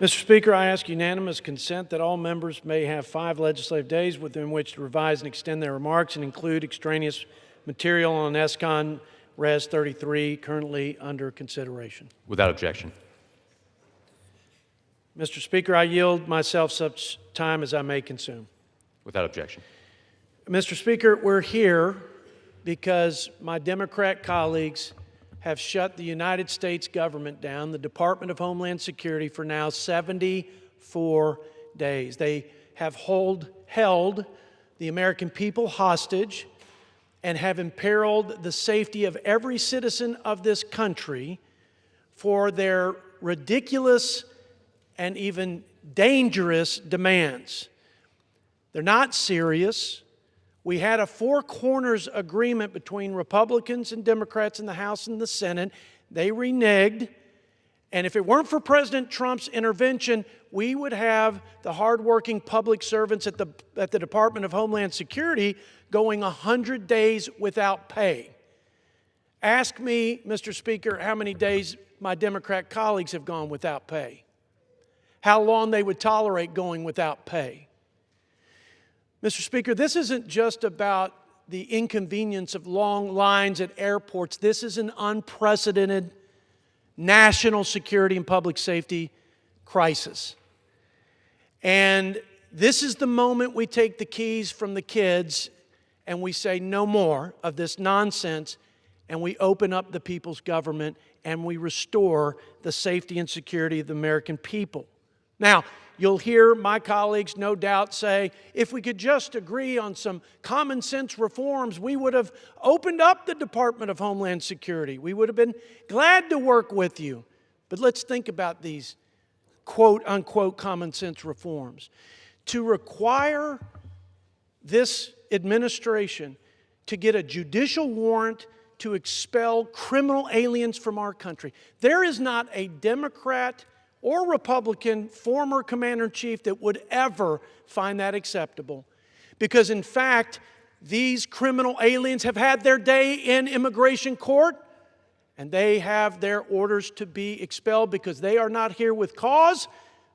Mr. Speaker, I ask unanimous consent that all members may have 5 legislative days within which to revise and extend their remarks and include extraneous material on ESCON Res 33 currently under consideration. Without objection. Mr. Speaker, I yield myself such time as I may consume. Without objection. Mr. Speaker, we're here because my Democrat colleagues have shut the United States government down, the Department of Homeland Security, for now 74 days. They have held the American people hostage and have imperiled the safety of every citizen of this country for their ridiculous and even dangerous demands. They're not serious. We had a four corners agreement between Republicans and Democrats in the House and the Senate. They reneged. And if it weren't for President Trump's intervention, we would have the hardworking public servants at the Department of Homeland Security going 100 days without pay. Ask me, Mr. Speaker, how many days my Democrat colleagues have gone without pay. How long they would tolerate going without pay. Mr. Speaker, this isn't just about the inconvenience of long lines at airports. This is an unprecedented national security and public safety crisis. And this is the moment we take the keys from the kids and we say no more of this nonsense, and we open up the people's government and we restore the safety and security of the American people. Now, you'll hear my colleagues no doubt say, if we could just agree on some common sense reforms, we would have opened up the Department of Homeland Security. We would have been glad to work with you. But let's think about these quote unquote common sense reforms. To require this administration to get a judicial warrant to expel criminal aliens from our country. There is not a Democrat or Republican former commander-in-chief that would ever find that acceptable. Because in fact, these criminal aliens have had their day in immigration court, and they have their orders to be expelled because they are not here with cause,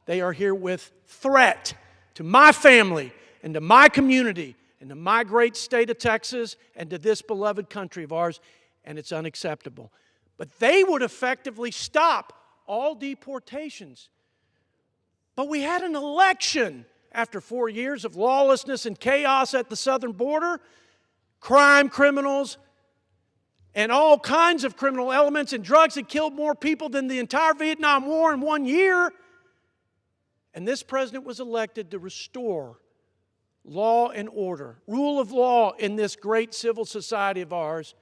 they are here with threat to my family and to my community and to my great state of Texas and to this beloved country of ours, and it's unacceptable. But they would effectively stop all deportations. But we had an election after 4 years of lawlessness and chaos at the southern border, crime criminals, and all kinds of criminal elements and drugs that killed more people than the entire Vietnam War in 1 year. And this president was elected to restore law and order, rule of law in this great civil society of ours.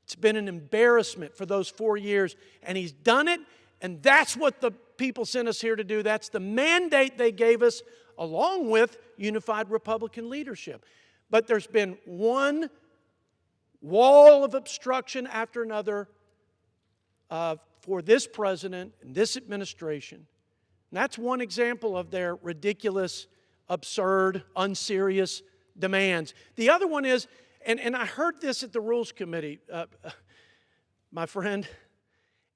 It's been an embarrassment for those 4 years, and he's done it. And that's what the people sent us here to do. That's the mandate they gave us, along with unified Republican leadership. But there's been one wall of obstruction after another for this president and this administration. And that's one example of their ridiculous, absurd, unserious demands. The other one is, and I heard this at the Rules Committee, my friend,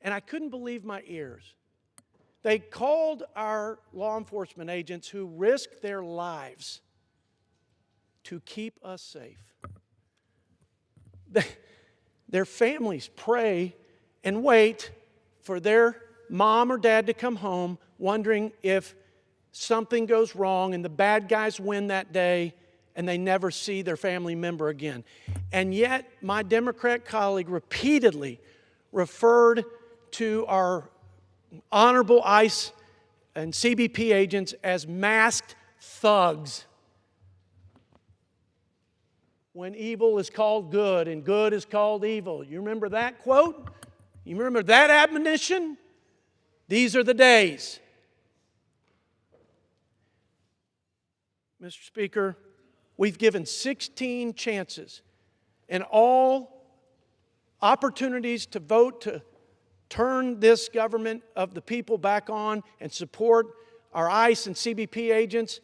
and I couldn't believe my ears. They called our law enforcement agents who risk their lives to keep us safe. Their families pray and wait for their mom or dad to come home, wondering if something goes wrong and the bad guys win that day and they never see their family member again. And yet, my Democrat colleague repeatedly referred to our honorable ICE and CBP agents as masked thugs. When evil is called good and good is called evil. You remember that quote? You remember that admonition? These are the days. Mr. Speaker, we've given 16 chances and all opportunities to vote to turn this government of the people back on and support our ICE and CBP agents,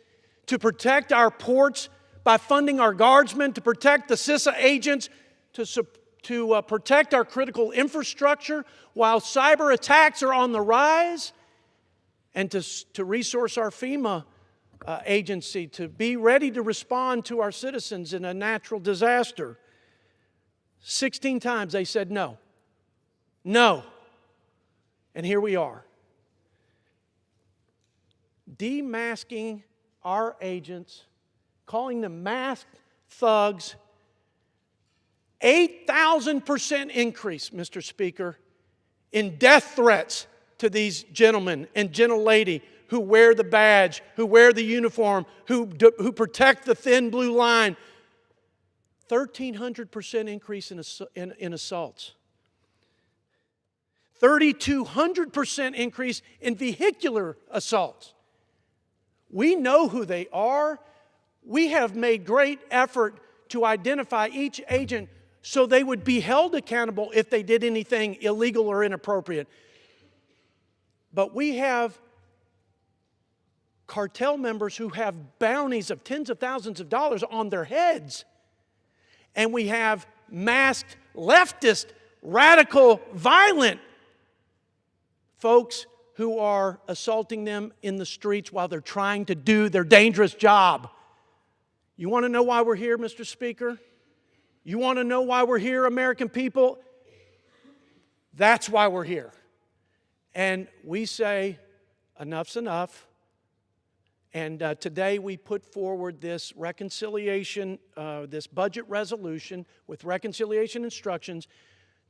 to protect our ports by funding our guardsmen, to protect the CISA agents, to protect our critical infrastructure while cyber attacks are on the rise. and to resource our FEMA agency to be ready to respond to our citizens in a natural disaster. 16 times they said no. No. And here we are. Demasking our agents, calling them masked thugs. 8,000% increase, Mr. Speaker, in death threats to these gentlemen and gentle lady who wear the badge, who wear the uniform, who protect the thin blue line. 1,300% increase in assaults. 3,200% increase in vehicular assaults. We know who they are. We have made great effort to identify each agent so they would be held accountable if they did anything illegal or inappropriate. But we have cartel members who have bounties of tens of thousands of dollars on their heads. And we have masked, leftist, radical, violent folks who are assaulting them in the streets while they're trying to do their dangerous job. You want to know why we're here, Mr. Speaker? You want to know why we're here, American people? That's why we're here. And we say, enough's enough. And today we put forward this reconciliation, this budget resolution with reconciliation instructions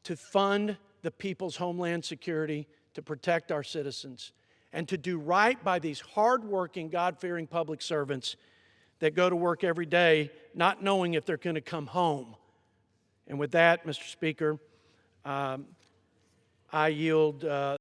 to fund the people's homeland security, to protect our citizens, and to do right by these hardworking, God-fearing public servants that go to work every day not knowing if they're going to come home. And with that, Mr. Speaker, I yield